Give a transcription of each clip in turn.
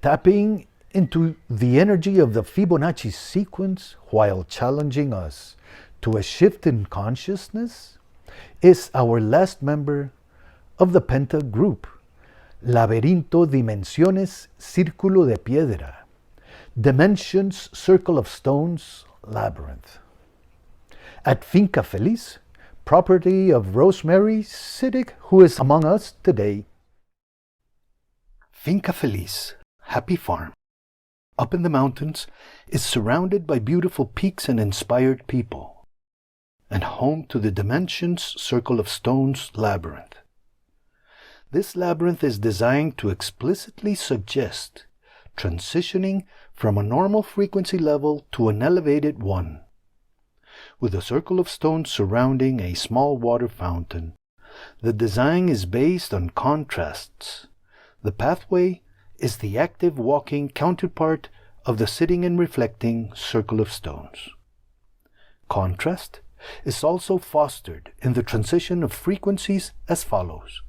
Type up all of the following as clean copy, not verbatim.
Tapping into the energy of the Fibonacci sequence while challenging us to a shift in consciousness is our last member of the Penta group, Laberinto Dimensiones Círculo de Piedra, Dimensions Circle of Stones, Labyrinth. At Finca Feliz, property of Rosemary Siddick, who is among us today. Finca Feliz, happy farm, up in the mountains, is surrounded by beautiful peaks and inspired people, and home to the Dimensions Circle of Stones Labyrinth. This labyrinth is designed to explicitly suggest transitioning from a normal frequency level to an elevated one. With a circle of stones surrounding a small water fountain, the design is based on contrasts. The pathway is the active walking counterpart of the sitting and reflecting circle of stones. Contrast is also fostered in the transition of frequencies as follows.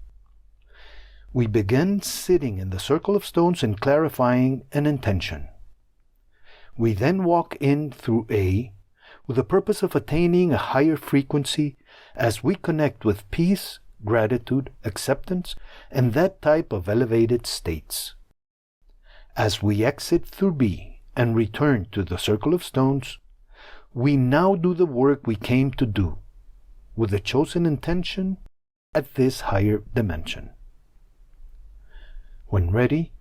We begin sitting in the circle of stones and clarifying an intention. We then walk in through A with the purpose of attaining a higher frequency as we connect with peace, gratitude, acceptance, and that type of elevated states. As we exit through B and return to the circle of stones, we now do the work we came to do, with the chosen intention at this higher dimension. When ready,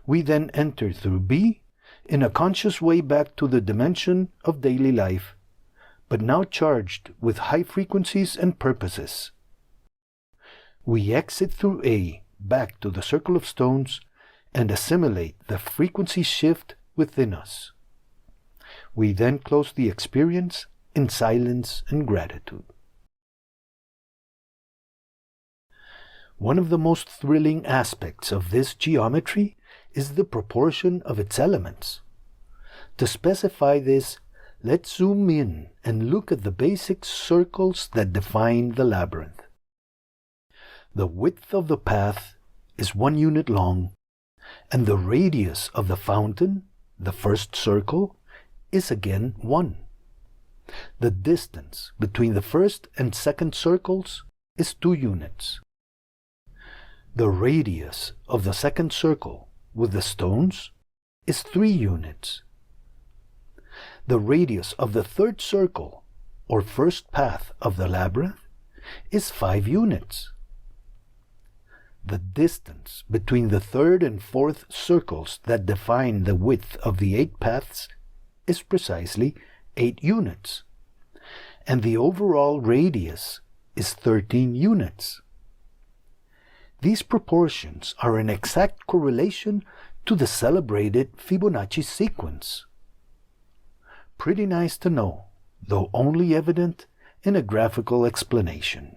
we then enter through B in a conscious way back to the dimension of daily life, but now charged with high frequencies and purposes. We exit through A back to the circle of stones and assimilate the frequency shift within us. We then close the experience in silence and gratitude. One of the most thrilling aspects of this geometry is the proportion of its elements. To specify this, let's zoom in and look at the basic circles that define the labyrinth. The width of the path is 1 unit long, and the radius of the fountain, the first circle, is again 1. The distance between the first and second circles is 2 units. The radius of the second circle with the stones is 3 units. The radius of the third circle, or first path of the labyrinth, is 5 units. The distance between the third and fourth circles that define the width of the 8 paths is precisely 8 units, and the overall radius is 13 units. These proportions are in exact correlation to the celebrated Fibonacci sequence. Pretty nice to know, though only evident in a graphical explanation.